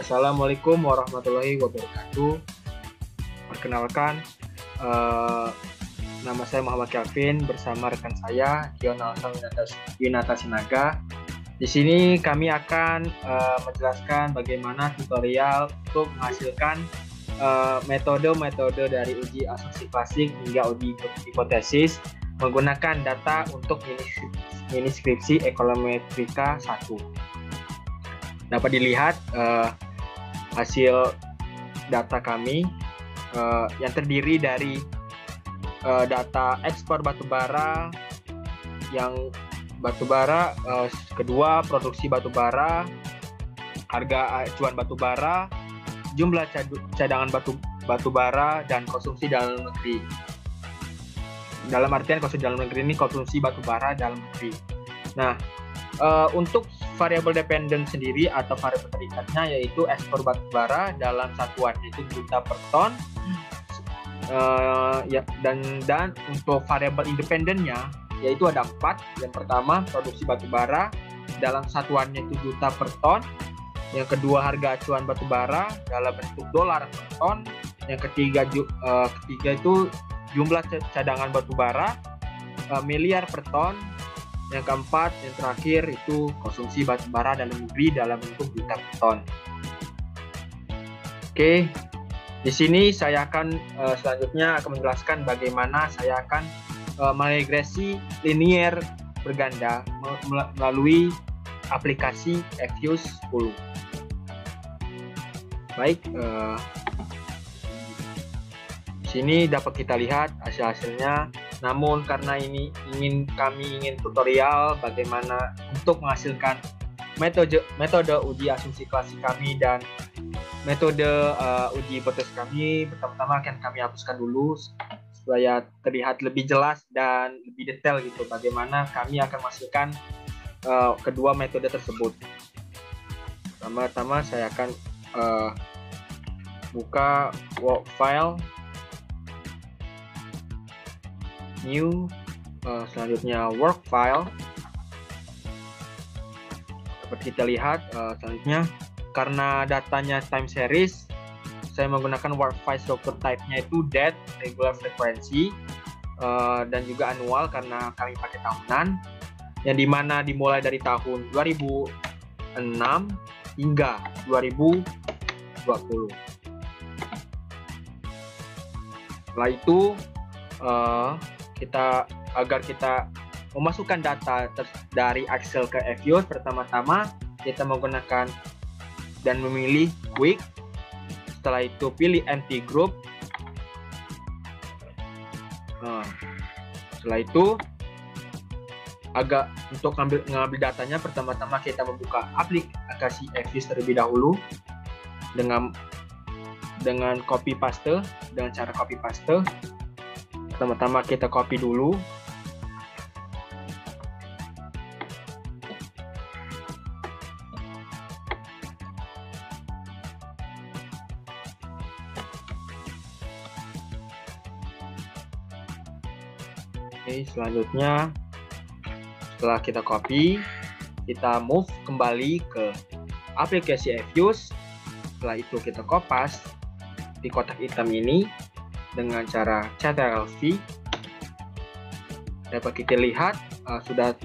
Assalamualaikum warahmatullahi wabarakatuh. Perkenalkan, nama saya Muhammad Kevin bersama rekan saya Yunata Sinaga. Di sini kami akan menjelaskan bagaimana tutorial untuk menghasilkan metode-metode dari uji asumsi klasik hingga uji hipotesis menggunakan data untuk mini skripsi Ekonometrika 1. Dapat dilihat hasil data kami yang terdiri dari data ekspor batubara, yang batubara, kedua produksi batubara, harga acuan batubara, jumlah cadangan batubara, dan konsumsi dalam negeri. Dalam artian konsumsi dalam negeri ini konsumsi batubara dalam negeri. Nah, untuk variabel dependen sendiri atau variabel terikatnya yaitu ekspor batubara dalam satuan yaitu juta per ton, dan untuk variabel independennya yaitu ada 4. Yang pertama produksi batubara dalam satuannya itu juta per ton. Yang kedua harga acuan batubara dalam bentuk dolar per ton. Yang ketiga itu jumlah cadangan batubara miliar per ton. Yang keempat, yang terakhir itu konsumsi batubara dalam negeri dalam bentuk juta per ton. Oke, di sini saya akan selanjutnya akan menjelaskan bagaimana saya akan meregresi linier berganda melalui aplikasi Fuse 10. Baik, di sini dapat kita lihat hasil-hasilnya. Namun karena ini kami ingin tutorial bagaimana untuk menghasilkan metode uji asumsi klasik kami dan metode uji hipotesis kami, pertama-tama akan kami hapuskan dulu supaya terlihat lebih jelas dan lebih detail gitu bagaimana kami akan menghasilkan kedua metode tersebut. Pertama-tama saya akan buka work file, new, selanjutnya work file. Dapat kita lihat selanjutnya karena datanya time series, saya menggunakan work file struktur type-nya itu date, regular frequency, dan juga annual karena kami pakai tahunan, yang dimana dimulai dari tahun 2006 hingga 2020. Setelah itu agar kita memasukkan data dari Excel ke Fuse, pertama-tama kita menggunakan dan memilih quick. Setelah itu pilih empty group. Setelah itu untuk mengambil datanya, pertama-tama kita membuka aplikasi Fuse terlebih dahulu dengan copy paste, dengan cara copy paste. Pertama-tama kita copy dulu. Oke, selanjutnya setelah kita copy, kita move kembali ke aplikasi Fuse. Setelah itu kita kopas di kotak hitam ini dengan cara Ctrl+V. Dapat kita lihat sudah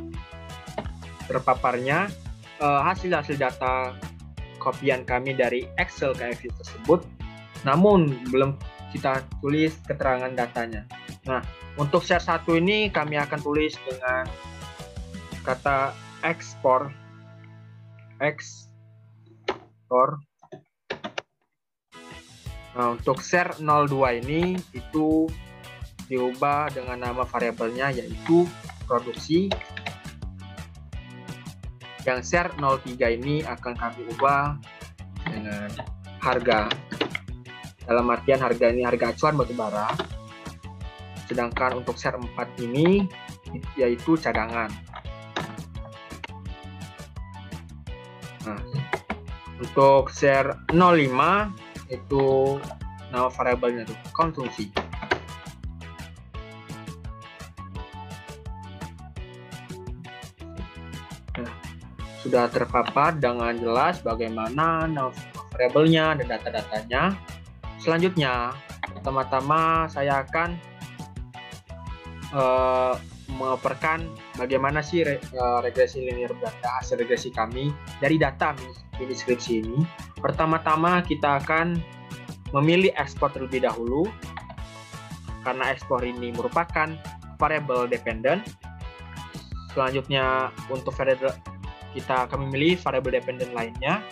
terpaparnya hasil-hasil data kopian kami dari Excel ke Fuse tersebut, namun belum kita tulis keterangan datanya. Nah, untuk share 1 ini kami akan tulis dengan kata ekspor. Nah, untuk share 02 ini itu diubah dengan nama variabelnya yaitu produksi. Yang share 03 ini akan kami ubah dengan harga. Dalam artian harga ini harga acuan batubara. Sedangkan untuk share 4 ini yaitu cadangan. Nah, untuk share 05 itu nama variabelnya itu konsumsi. Nah, sudah terpapar dengan jelas bagaimana nama variabelnya dan data-datanya. Selanjutnya, pertama-tama saya akan memaparkan bagaimana sih regresi linear berganda, hasil regresi kami dari data mini skripsi ini. Pertama-tama kita akan memilih ekspor terlebih dahulu, karena ekspor ini merupakan variable dependent. Selanjutnya untuk variable kita akan memilih variable dependent lainnya,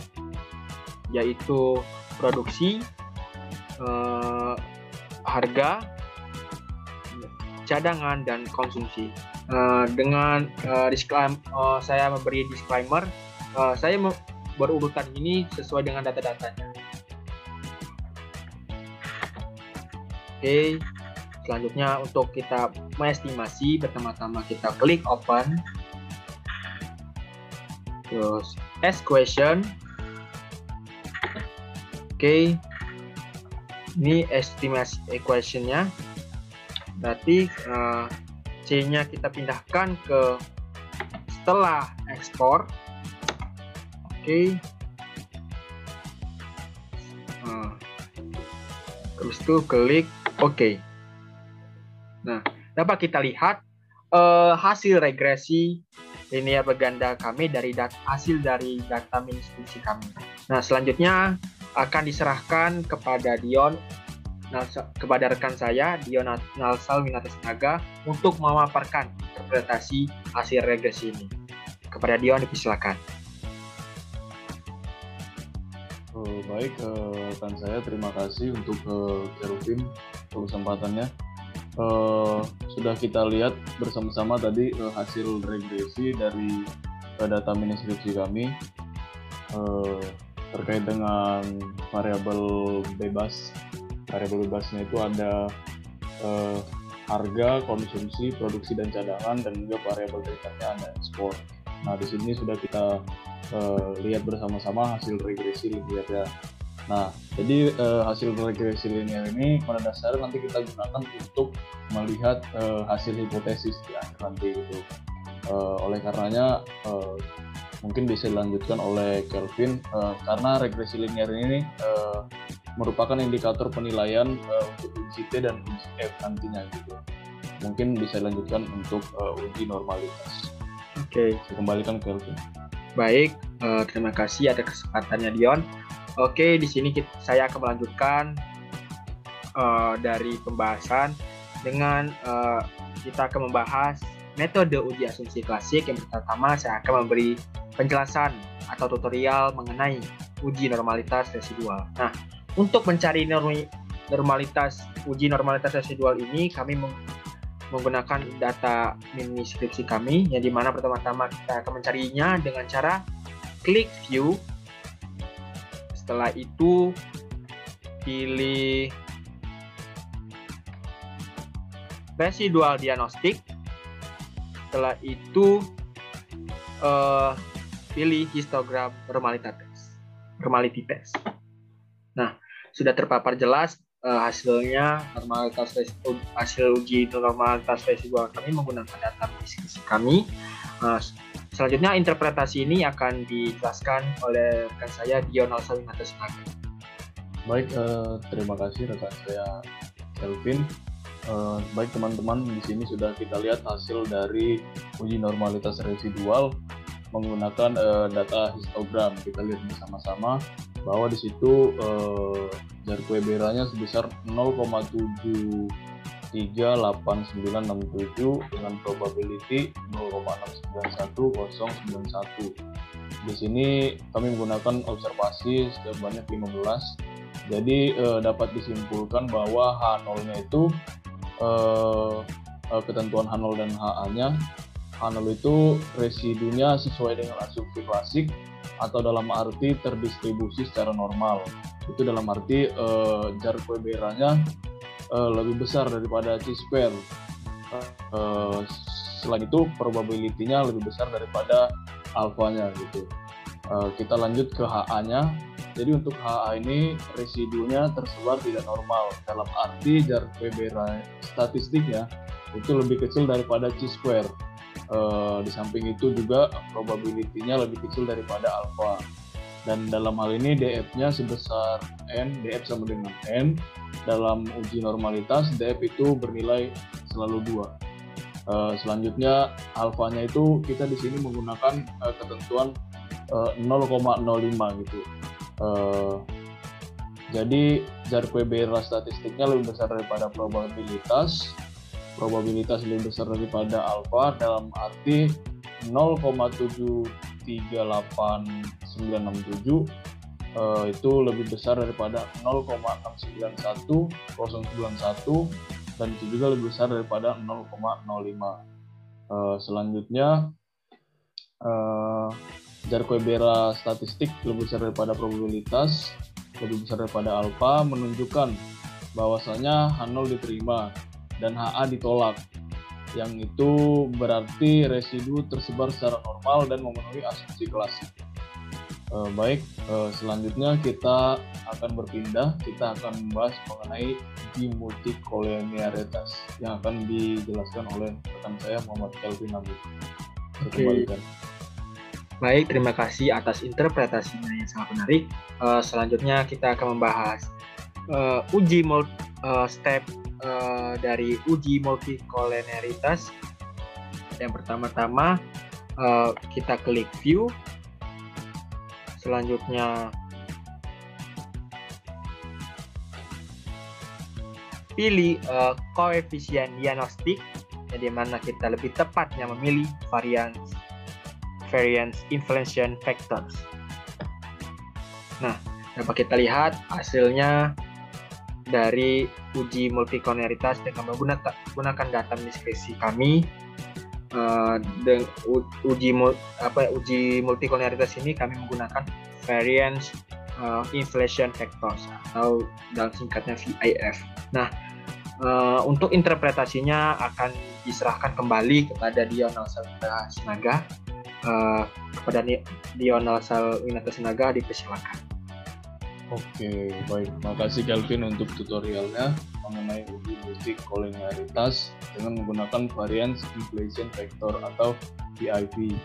yaitu produksi, harga, cadangan, dan konsumsi. Dengan saya memberi disclaimer, saya berurutan ini sesuai dengan data-datanya. Oke, selanjutnya untuk kita mengestimasi, pertama-tama kita klik open, terus ask question. Oke, ini estimasi equation-nya. Berarti C-nya kita pindahkan ke setelah ekspor. Oke. Terus itu klik OK. Nah, dapat kita lihat hasil regresi linear berganda kami dari hasil dari data mini skripsi kami. Nah, selanjutnya akan diserahkan kepada kepada rekan saya, Dion Nalsal Winata Sinaga, untuk memaparkan interpretasi hasil regresi ini. Kepada Dion, dipersilakan. Baik, rekan saya, terima kasih untuk Kelvin untuk kesempatannya. Sudah kita lihat bersama-sama tadi hasil regresi dari data mini skripsi kami terkait dengan variabel bebas. Variabel bebasnya itu ada harga, konsumsi, produksi dan cadangan, dan juga variabel berikutnya ada ekspor. Nah, di sini sudah kita lihat bersama-sama hasil regresi linear ya. Nah, jadi hasil regresi linear ini pada dasarnya nanti kita gunakan untuk melihat hasil hipotesis di akhir nanti gitu. Oleh karenanya mungkin bisa dilanjutkan oleh Kelvin karena regresi linear ini merupakan indikator penilaian untuk uji T dan uji F nantinya gitu. Mungkin bisa dilanjutkan untuk uji normalitas. Oke, saya kembalikan ke Kelvin. Baik, terima kasih atas kesempatannya Dion. Oke, di sini saya akan melanjutkan dari pembahasan dengan kita akan membahas metode uji asumsi klasik. Yang pertama, saya akan memberi penjelasan atau tutorial mengenai uji normalitas residual. Nah, untuk mencari uji normalitas residual ini, kami menggunakan data mini skripsi kami, yang dimana pertama-tama kita akan mencarinya dengan cara klik view. Setelah itu pilih residual diagnostic. Setelah itu pilih histogram normality test. Nah, sudah terpapar jelas hasilnya hasil uji normalitas residual kami menggunakan data diskusi kami. Selanjutnya interpretasi ini akan dijelaskan oleh rekan saya Dion Nalsal Winata Sinaga. Baik, terima kasih rekan saya Kelvin. Baik teman-teman, di sini sudah kita lihat hasil dari uji normalitas residual menggunakan data histogram. Kita lihat bersama-sama bahwa di situ Jarque-Berranya sebesar 0,738967 dengan probability 0,691091. Di sini kami menggunakan observasi sebanyak 15. Jadi dapat disimpulkan bahwa H0-nya itu ketentuan H0 dan HA-nya. H0 itu residunya sesuai dengan asumsi klasik atau dalam arti terdistribusi secara normal. Itu dalam arti Jarque-Berranya lebih besar daripada chi-square. Selain itu probability-nya lebih besar daripada alfanya gitu. Kita lanjut ke HA-nya. Jadi untuk HA ini residunya tersebar tidak normal. Dalam arti Jarque-Berranya statistiknya itu lebih kecil daripada chi-square. Di samping itu juga probability-nya lebih kecil daripada alfa. Dan dalam hal ini DF-nya sebesar N, DF sama dengan N. Dalam uji normalitas, DF itu bernilai selalu 2. Selanjutnya, alfanya itu kita di sini menggunakan ketentuan 0,05 gitu. Jadi Zarquebera statistiknya lebih besar daripada probabilitas lebih besar daripada alfa, dalam arti 0,738967 itu lebih besar daripada 0,691091, dan itu juga lebih besar daripada 0,05. Selanjutnya Zarquebera statistik lebih besar daripada probabilitas lebih besar daripada alfa, menunjukkan bahwasanya H0 diterima dan HA ditolak, yang itu berarti residu tersebar secara normal dan memenuhi asumsi klasik. Selanjutnya kita akan membahas mengenai uji multikolinearitas yang akan dijelaskan oleh rekan saya Muhammad Kelvin Nabil. Baik, terima kasih atas interpretasinya yang sangat menarik. Selanjutnya kita akan membahas step dari uji multikolinearitas. Yang pertama-tama kita klik view. Selanjutnya pilih koefisien diagnostik, di mana kita lebih tepatnya memilih variance inflation factors. Nah, dapat kita lihat hasilnya dari uji multikolinearitas dengan menggunakan data diskresi kami. Uji multikolinearitas ini kami menggunakan variance inflation factors atau dalam singkatnya VIF. Nah, untuk interpretasinya akan diserahkan kembali kepada Dional Salwinata Sinaga. Kepada Dional Salwinata Sinaga, dipersilakan. Oke, baik. Makasih Kelvin untuk tutorialnya mengenai uji multikolinearitas dengan menggunakan variance inflation factor atau VIP.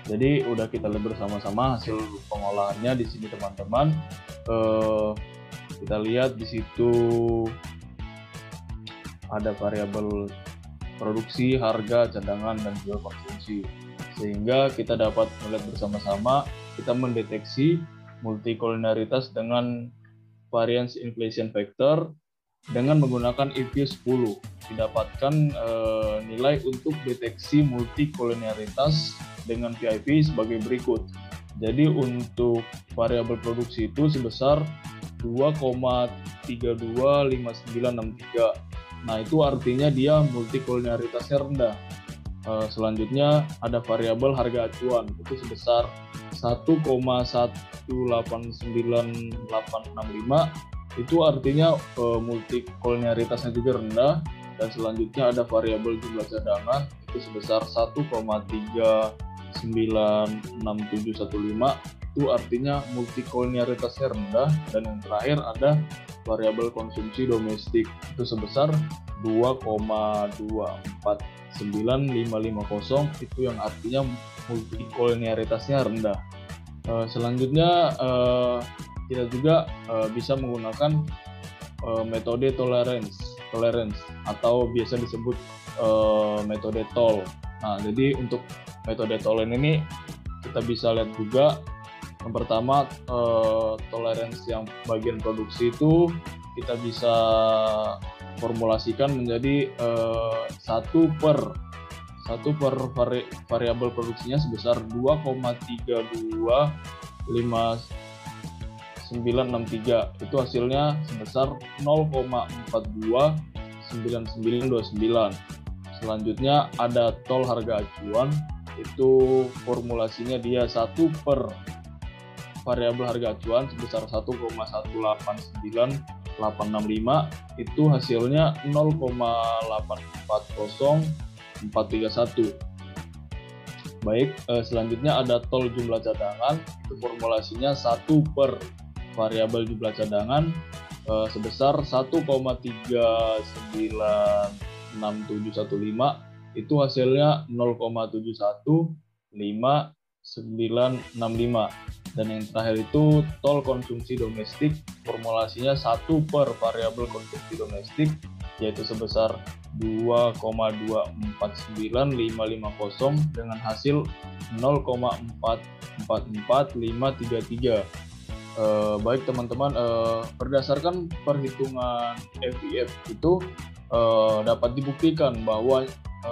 Jadi udah kita lihat bersama-sama hasil pengolahannya di sini teman-teman. Kita lihat di situ ada variabel produksi, harga, cadangan, dan juga konsumsi. Sehingga kita dapat melihat bersama-sama, kita mendeteksi multikolinearitas dengan variance inflation factor dengan menggunakan IQ 10. Didapatkan nilai untuk deteksi multikolinearitas dengan VIP sebagai berikut. Jadi untuk variabel produksi itu sebesar 2,325963. Nah, itu artinya dia multikolinearitasnya rendah. Selanjutnya ada variabel harga acuan, itu sebesar 1,1898865. Itu artinya multikolinearitasnya juga rendah. Dan selanjutnya ada variabel jumlah cadangan, itu sebesar 1,396715. Itu artinya multikolinearitasnya rendah. Dan yang terakhir ada variabel konsumsi domestik, itu sebesar 2,249550, itu yang artinya multikolinearitasnya rendah. Selanjutnya kita juga bisa menggunakan metode tolerance atau biasa disebut metode TOL. Nah, jadi untuk metode TOL ini kita bisa lihat juga. Yang pertama, toleransi yang bagian produksi itu kita bisa formulasikan menjadi satu per variabel produksinya sebesar 2,325963. Itu hasilnya sebesar 0,429929. Selanjutnya ada tol harga acuan, itu formulasinya dia 1 per variabel harga acuan sebesar 1,189,865, itu hasilnya 0,840431. Baik, selanjutnya ada tol jumlah cadangan, itu formulasinya 1 per variabel jumlah cadangan sebesar 1,396715, itu hasilnya 0,715 Dan yang terakhir itu tol konsumsi domestik, formulasinya 1 per variabel konsumsi domestik, yaitu sebesar 2,249550 dengan hasil 0,444533. Baik teman-teman, berdasarkan perhitungan FIF itu dapat dibuktikan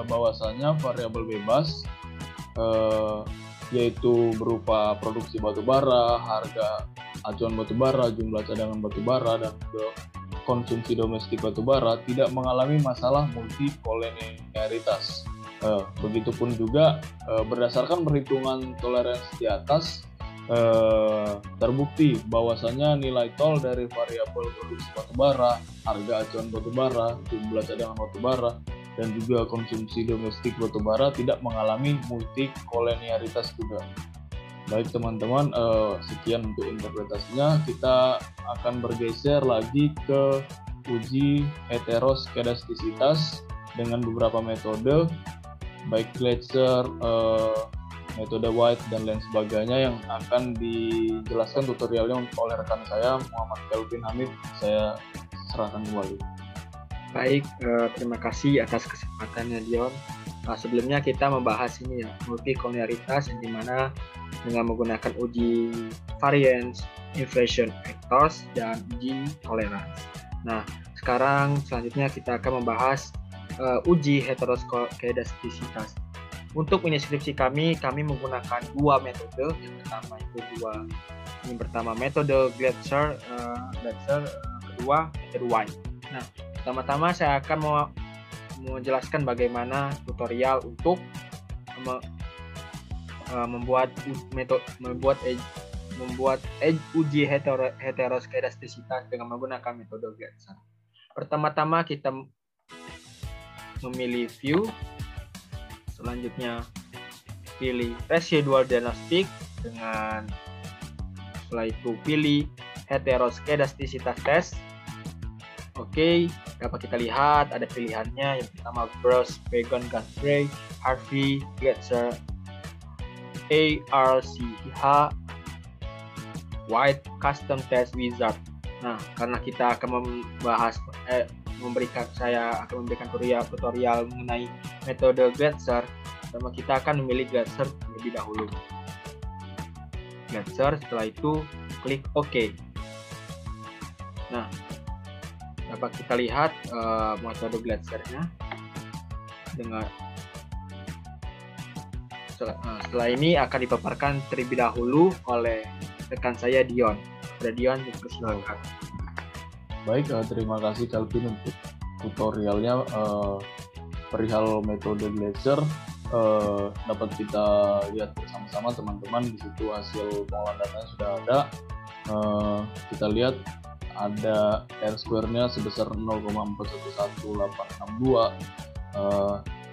bahwasanya variabel bebas yaitu berupa produksi batubara, harga acuan batubara, jumlah cadangan batubara, dan juga konsumsi domestik batubara tidak mengalami masalah multikolenialitas. Begitupun juga berdasarkan perhitungan toleransi di atas, terbukti bahwasanya nilai tol dari variabel produksi batubara, harga acuan batubara, jumlah cadangan batubara, dan juga konsumsi domestik batubara tidak mengalami multikolenialitas juga. Baik teman-teman, sekian untuk interpretasinya. Kita akan bergeser lagi ke uji heteroskedastisitas dengan beberapa metode, baik Gleitzer, metode White, dan lain sebagainya yang akan dijelaskan tutorialnya oleh rekan saya, Muhammad Kelvin Hamid. Saya serahkan kembali. Baik, terima kasih atas kesempatannya Dion. Sebelumnya kita membahas ini ya, multikolonialitas, yang dimana dengan menggunakan uji variance, inflation factors, dan uji tolerance. Nah, selanjutnya kita akan membahas uji heteroskedastisitas. Untuk ini skripsi kami menggunakan 2 metode. Yang pertama metode Gleitzer, kedua metode White. Nah, pertama-tama saya akan menjelaskan bagaimana tutorial untuk membuat uji heteroskedastisitas dengan menggunakan metode Gleitzer. Pertama-tama kita memilih view, selanjutnya pilih residual diagnostic, setelah itu pilih heteroskedastisitas test. Oke, dapat kita lihat ada pilihannya. Yang pertama Brush, Pagan, Guthrie, Harvey, Gleitzer, ARCH, White, Custom Test Wizard. Nah, karena kita akan saya akan memberikan tutorial mengenai metode Gleitzer, pertama kita akan memilih Gleitzer terlebih dahulu. Gleitzer, setelah itu klik OK. Nah, dapat kita lihat metode Gleitzernya setelah ini akan dipaparkan terlebih dahulu oleh rekan saya Dion. Dion, silakan. Baik, terima kasih Calvin untuk tutorialnya perihal metode Gleitzer. Dapat kita lihat bersama-sama teman-teman, di situ hasil pengolahan datanya sudah ada. Kita lihat ada R-square-nya sebesar 0,411862.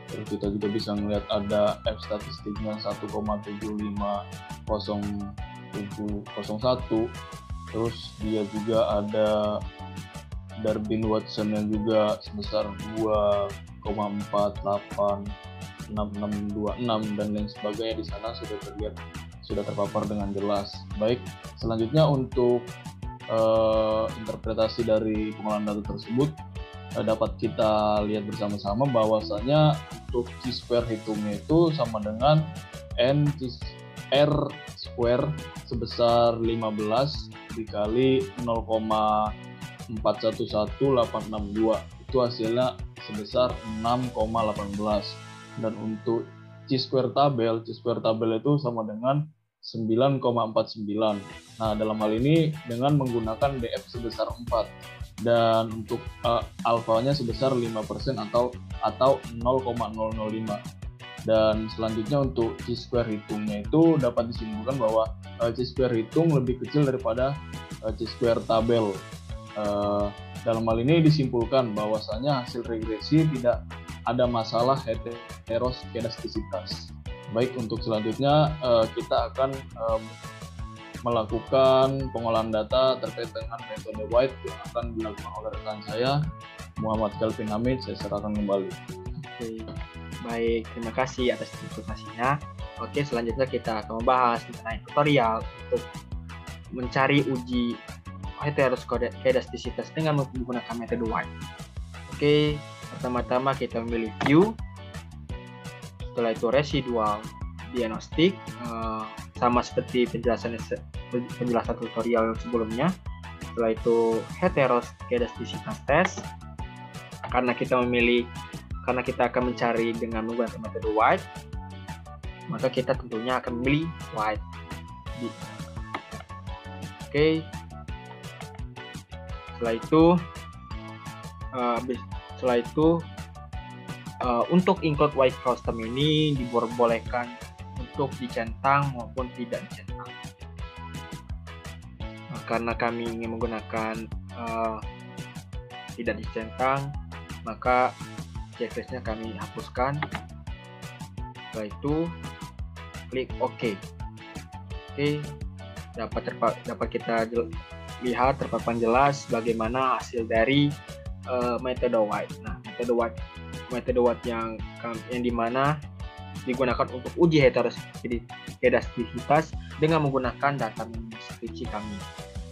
Terus kita juga bisa melihat ada F statistiknya 1,75001. Terus dia juga ada Darwin-Watson-nya juga sebesar 2,486626 dan lain sebagainya. Di sana sudah terlihat, sudah terpapar dengan jelas. Baik, selanjutnya untuk interpretasi dari pengolahan data tersebut, dapat kita lihat bersama-sama bahwasanya untuk chi-square hitungnya itu sama dengan N R square sebesar 15 dikali 0,411862. Itu hasilnya sebesar 6,18. Dan untuk chi-square tabel itu sama dengan 9,49. Nah, dalam hal ini dengan menggunakan DF sebesar 4 dan untuk alfanya sebesar 5% atau 0,005. Dan selanjutnya untuk chi-square hitungnya itu dapat disimpulkan bahwa chi-square hitung lebih kecil daripada chi-square tabel. Dalam hal ini disimpulkan bahwasanya hasil regresi tidak ada masalah heteroskedastisitas. Baik, untuk selanjutnya kita akan melakukan pengolahan data terkait dengan metode White yang akan dilakukan oleh rekan saya, Muhammad Kelvin Hamid. Saya serahkan kembali. Oke, baik, terima kasih atas presentasinya. Oke, selanjutnya kita akan membahas mengenai tutorial untuk mencari uji heteroskedastisitas dengan menggunakan metode White. Oke, pertama-tama kita memilih view, setelah itu residual diagnostik, sama seperti penjelasan tutorial sebelumnya. Setelah itu heteroskedastisitas test, karena kita akan mencari dengan menggunakan metode White, maka kita tentunya akan memilih White. Oke. Setelah itu untuk include white custom ini diperbolehkan untuk dicentang maupun tidak dicentang. Karena kami ingin menggunakan tidak dicentang, maka checklistnya kami hapuskan. Setelah itu klik OK. Oke, dapat kita lihat terpapan jelas bagaimana hasil dari metode White. Nah, metode White yang dimana digunakan untuk uji heteroskedastisitas dengan menggunakan data skripsi kami.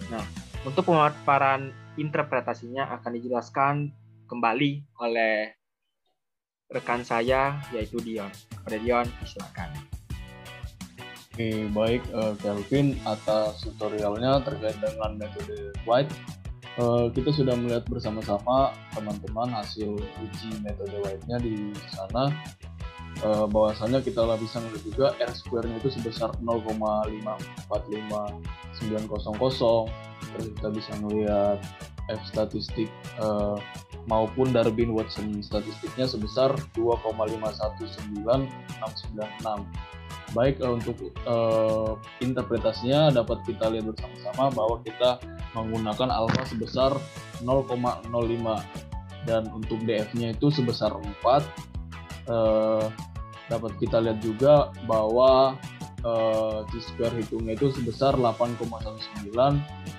Nah, untuk pemaparan interpretasinya akan dijelaskan kembali oleh rekan saya, yaitu Dion. Kepada Dion, silakan. Oke, baik Kelvin, atas tutorialnya terkait dengan metode White. Kita sudah melihat bersama-sama teman-teman hasil uji metode White-nya di sana. Bahwasannya kita bisa melihat juga R-square-nya itu sebesar 0,545900. Terus kita bisa melihat F statistik maupun Darwin-Watson statistiknya sebesar 2,519696. Baik, untuk interpretasinya dapat kita lihat bersama-sama bahwa kita menggunakan alfa sebesar 0,05 dan untuk DF-nya itu sebesar 4. Dapat kita lihat juga bahwa T-square hitungnya itu sebesar 8,19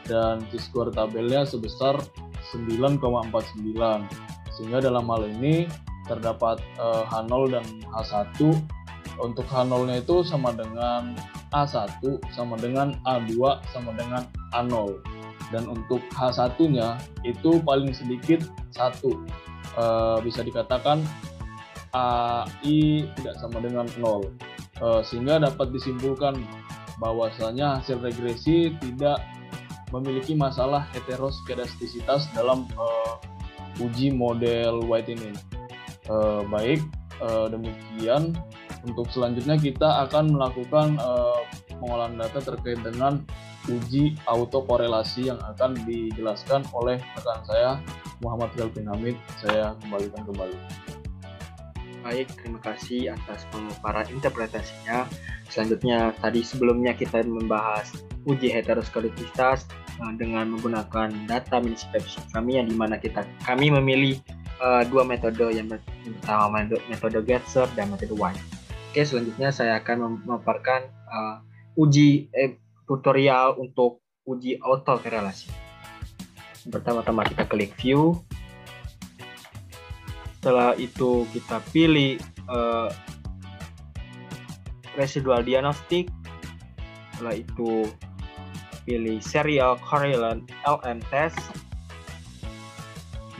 dan T-square tabelnya sebesar 9,49, sehingga dalam hal ini terdapat H0 dan H1. Untuk H0-nya itu sama dengan A1 sama dengan A2 sama dengan A0, dan untuk H1-nya itu paling sedikit 1, bisa dikatakan AI tidak sama dengan 0, sehingga dapat disimpulkan bahwasanya hasil regresi tidak memiliki masalah heteroskedastisitas dalam uji model White ini. Baik, demikian. Untuk selanjutnya kita akan melakukan pengolahan data terkait dengan uji autokorelasi yang akan dijelaskan oleh rekan saya Muhammad Kelvin Hamid. Saya kembalikan kembali. Baik, terima kasih atas pemaparan interpretasinya. Selanjutnya, sebelumnya kita membahas uji heteroskedastisitas dengan menggunakan data miniskripsi kami, yang dimana kami memilih dua metode, yang pertama metode Getzer dan metode White. Oke, selanjutnya saya akan memaparkan tutorial untuk uji autokorelasi. Pertama-tama kita klik view. Setelah itu kita pilih residual diagnostic. Setelah itu pilih serial correlate LM test.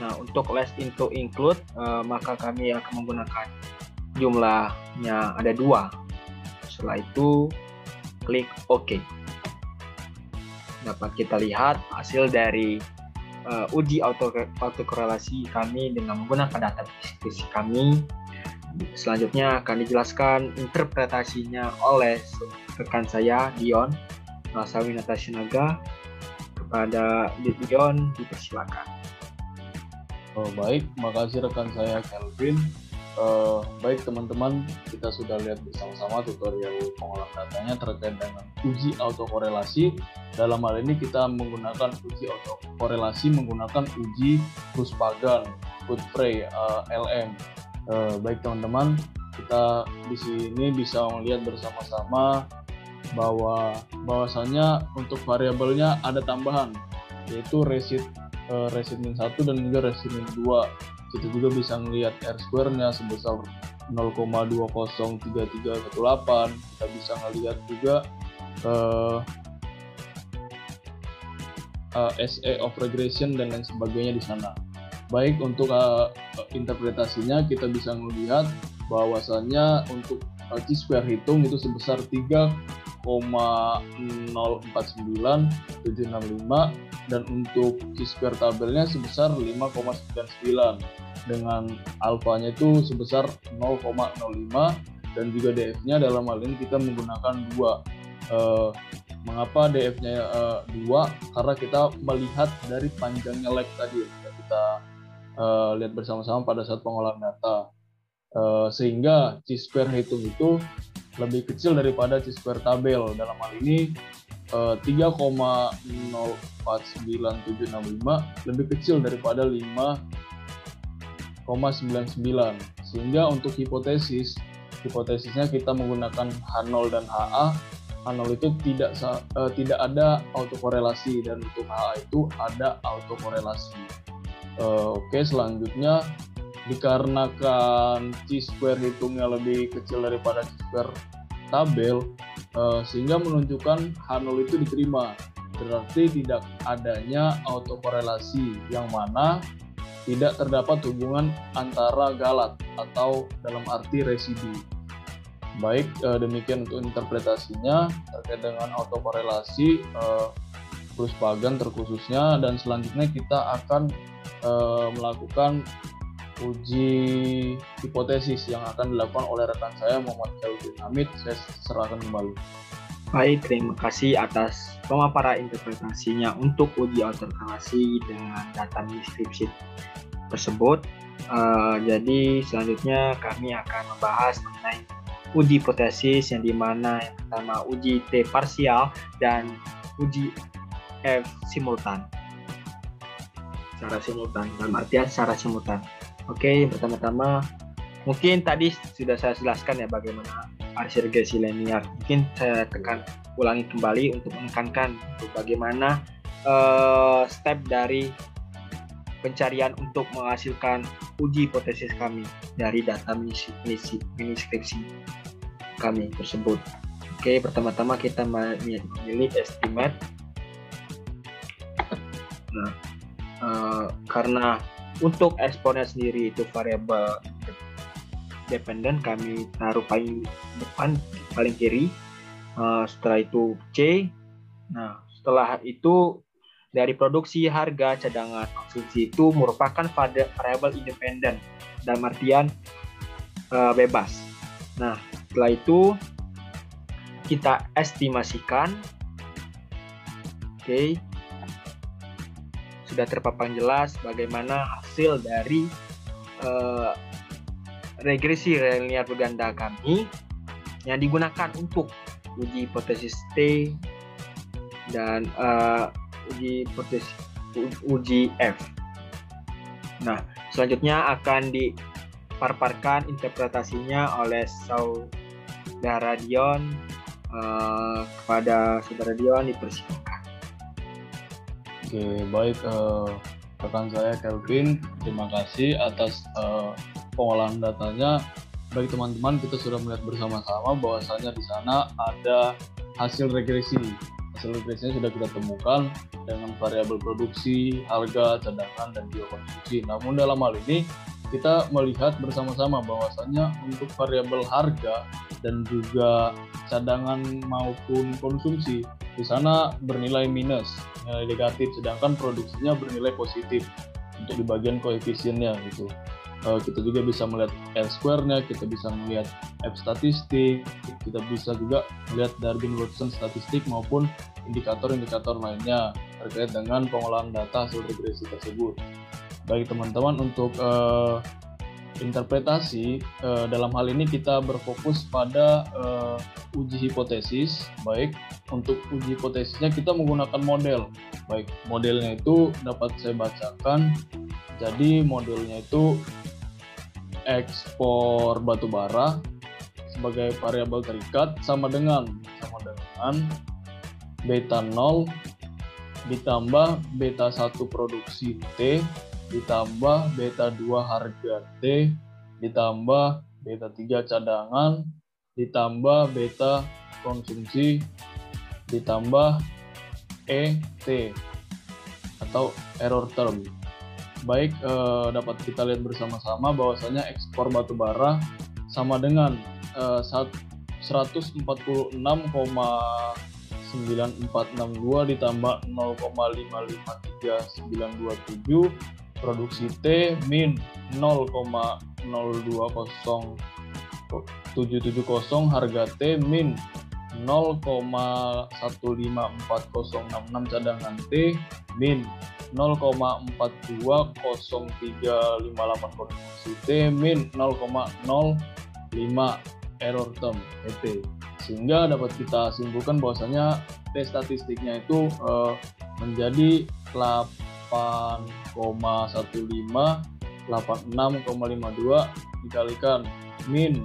Nah, untuk less into include, maka kami akan menggunakan jumlahnya ada 2. Setelah itu klik OK. Dapat kita lihat hasil dari uji autokorelasi kami dengan menggunakan data deskripsi kami. Selanjutnya akan dijelaskan interpretasinya oleh rekan saya Dion Sawinata Sinaga. Kepada Dion, dipersilakan. Baik, makasih rekan saya Kelvin. Baik teman-teman, kita sudah lihat bersama-sama tutorial pengolahan datanya terkait dengan uji autokorelasi. Dalam hal ini kita menggunakan uji autokorelasi menggunakan uji Krups-Pagan Godfrey LM. Baik teman-teman, kita di sini bisa melihat bersama-sama bahwasanya untuk variabelnya ada tambahan, yaitu resid min 1 dan juga resid min 2. Kita juga bisa melihat R-square-nya sebesar 0,203318. Kita bisa ngelihat juga SA of regression dan lain sebagainya di sana. Baik untuk interpretasinya kita bisa melihat bahwasannya untuk chi-square hitung itu sebesar 3,049765 dan untuk chi-square tabelnya sebesar 5,99 dengan alfanya itu sebesar 0,05 dan juga DF-nya dalam hal ini kita menggunakan 2. Mengapa DF-nya 2? Karena kita melihat dari panjangnya lag tadi yang kita lihat bersama-sama pada saat pengolahan data. Sehingga chi-square hitung itu lebih kecil daripada chi-square tabel. Dalam hal ini 3,049765 lebih kecil daripada 5,99. Sehingga untuk hipotesisnya kita menggunakan H0 dan HA. H0 itu tidak ada autokorelasi dan untuk HA itu ada autokorelasi. Oke, selanjutnya dikarenakan chi-square hitungnya lebih kecil daripada chi-square tabel, sehingga menunjukkan H0 itu diterima. Berarti tidak adanya autokorelasi, yang mana tidak terdapat hubungan antara galat atau dalam arti residu. Baik, demikian untuk interpretasinya terkait dengan autokorelasi Bruce-Pagan terkhususnya, dan selanjutnya kita akan melakukan uji hipotesis yang akan dilakukan oleh rekan saya Muhammad Kelvin Hamid. Saya serahkan kembali. Baik, terima kasih atas pemaparan interpretasinya untuk uji autokorelasi dengan data deskripsi tersebut. Jadi selanjutnya kami akan membahas mengenai uji hipotesis yang dimana yang pertama uji T parsial dan uji F simultan. Secara simultan, dalam artian secara simultan. Oke, pertama-tama mungkin tadi sudah saya jelaskan ya bagaimana hasil regresi linear. Mungkin saya ulangi kembali untuk menekankan untuk bagaimana step dari pencarian untuk menghasilkan uji hipotesis kami dari data miniskripsi kami tersebut. Oke, pertama-tama kita memilih estimate. Nah, karena untuk eksponnya sendiri itu variabel dependent, kami taruh paling depan, paling kiri. Setelah itu C. Nah, setelah itu dari produksi harga cadangan konsumsi itu merupakan variabel independen dalam artian bebas. Nah, setelah itu kita estimasikan. Oke. Sudah terpampang jelas bagaimana hasil dari regresi linear berganda kami yang digunakan untuk uji hipotesis T dan uji F. Nah, selanjutnya akan dipaparkan interpretasinya oleh saudara Dion. Kepada saudara Dion dipersilakan. Oke, baik rekan saya Kelvin, terima kasih atas pengolahan datanya. Bagi teman-teman, kita sudah melihat bersama-sama bahwasanya di sana ada hasil regresi. Hasil regresinya sudah kita temukan dengan variabel produksi, harga, cadangan, dan juga konsumsi. Namun dalam hal ini kita melihat bersama-sama bahwasanya untuk variabel harga dan juga cadangan maupun konsumsi di sana bernilai minus, nilai negatif, sedangkan produksinya bernilai positif untuk di bagian koefisiennya gitu. Kita juga bisa melihat R-square-nya, kita bisa melihat F statistik, kita bisa juga melihat Darwin-Watson statistik maupun indikator-indikator lainnya terkait dengan pengolahan data hasil regresi tersebut. Bagi teman-teman untuk interpretasi, dalam hal ini kita berfokus pada uji hipotesis. Baik, untuk uji hipotesisnya kita menggunakan model. Baik, modelnya itu dapat saya bacakan. Jadi modelnya itu ekspor batubara sebagai variabel terikat sama dengan beta 0 ditambah beta 1 produksi T ditambah beta 2 harga T ditambah beta 3 cadangan, ditambah beta konsumsi, ditambah ET atau error term. Baik, dapat kita lihat bersama-sama bahwasanya ekspor batu bara sama dengan 146,9462 ditambah 0,553927, produksi T min 0,020770, harga T min 0,154066, cadangan T min 0,420358, konsumsi T min 0,05, error term ET. Sehingga dapat kita simpulkan bahwasanya T statistiknya itu menjadi 8,15, 86,52 dikalikan min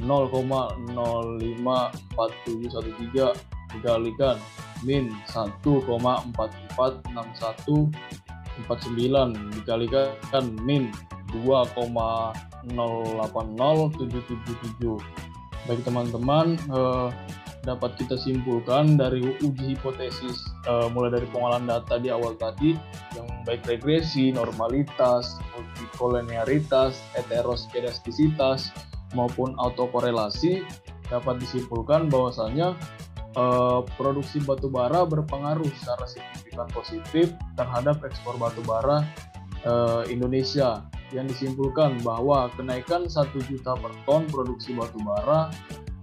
0,054713 dikalikan min 1,446149 dikalikan min 2,080777. Baik teman-teman, dapat kita simpulkan dari uji hipotesis mulai dari pengolahan data di awal tadi, yang baik regresi, normalitas, multikolinearitas, heteroskedastisitas maupun autokorelasi, dapat disimpulkan bahwasanya produksi batu bara berpengaruh secara signifikan positif terhadap ekspor batu bara Indonesia. Yang disimpulkan bahwa kenaikan 1 juta per ton produksi batu bara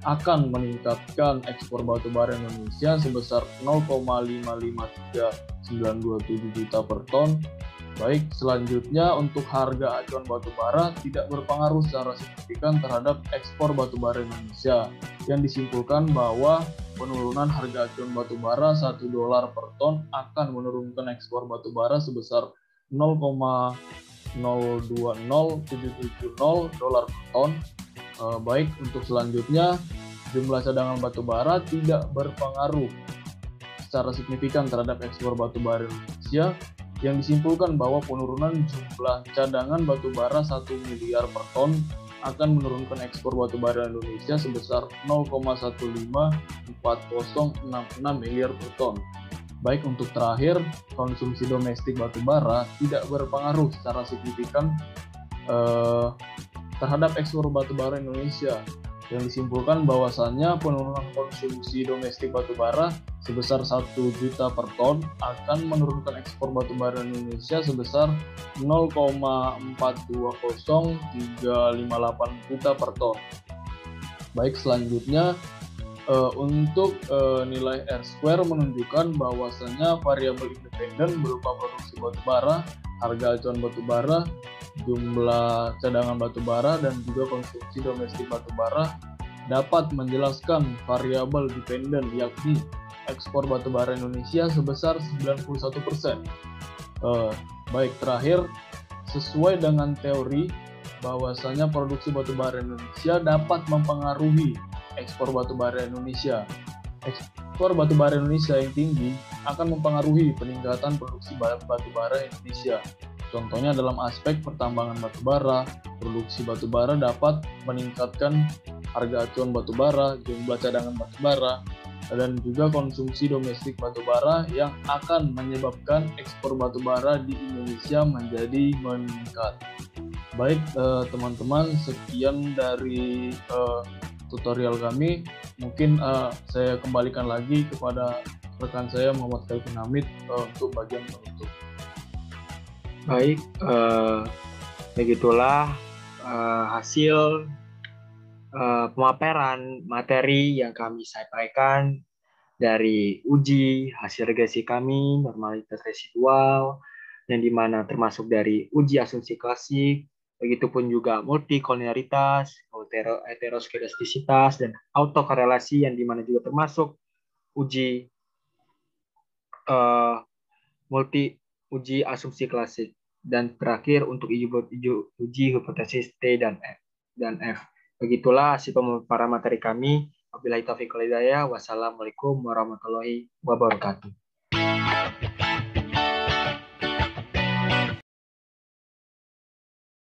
akan meningkatkan ekspor batu bara Indonesia sebesar 0,553927 juta per ton. Baik, selanjutnya untuk harga acuan batu bara tidak berpengaruh secara signifikan terhadap ekspor batu bara Indonesia. Yang disimpulkan bahwa penurunan harga acuan batu bara $1 per ton akan menurunkan ekspor batu bara sebesar 0,020770 dolar per ton. Baik, untuk selanjutnya jumlah cadangan batu bara tidak berpengaruh secara signifikan terhadap ekspor batu bara Indonesia. Yang disimpulkan bahwa penurunan jumlah cadangan batu bara 1 miliar per ton akan menurunkan ekspor batu bara Indonesia sebesar 0,154066 miliar per ton. Baik, untuk terakhir, konsumsi domestik batu bara tidak berpengaruh secara signifikan terhadap ekspor batu bara Indonesia. Yang disimpulkan bahwasannya penurunan konsumsi domestik batu bara sebesar 1 juta per ton akan menurunkan ekspor batu bara Indonesia sebesar 0,420358 juta per ton. Baik, selanjutnya untuk nilai R-square menunjukkan bahwasannya variabel independen berupa produksi batu bara, harga acuan batu bara, jumlah cadangan batu bara, dan juga konsumsi domestik batu bara dapat menjelaskan variabel dependen, yakni ekspor batu bara Indonesia sebesar 91%. Baik, terakhir, sesuai dengan teori bahwasanya produksi batu bara Indonesia dapat mempengaruhi ekspor batu bara Indonesia. Ekspor batu bara Indonesia yang tinggi akan mempengaruhi peningkatan produksi batu bara Indonesia. Contohnya dalam aspek pertambangan batu bara, produksi batu bara dapat meningkatkan harga acuan batu bara, jumlah cadangan batu bara, dan juga konsumsi domestik batu bara yang akan menyebabkan ekspor batu bara di Indonesia menjadi meningkat. Baik teman-teman, sekian dari tutorial kami. Mungkin saya kembalikan lagi kepada rekan saya Muhammad Khalifin Hamid untuk bagian penutup. Baik, begitulah hasil pemaparan materi yang kami sampaikan dari uji hasil regresi kami, normalitas residual, yang dimana termasuk dari uji asumsi klasik, begitupun juga multikolinearitas, heteroskedastisitas, dan autokorelasi, yang dimana juga termasuk uji uji asumsi klasik, dan terakhir untuk uji hipotesis T dan F. Begitulah hasil pemaparan materi kami. Wabillahi taufiq wal hidayah. Wassalamualaikum warahmatullahi wabarakatuh.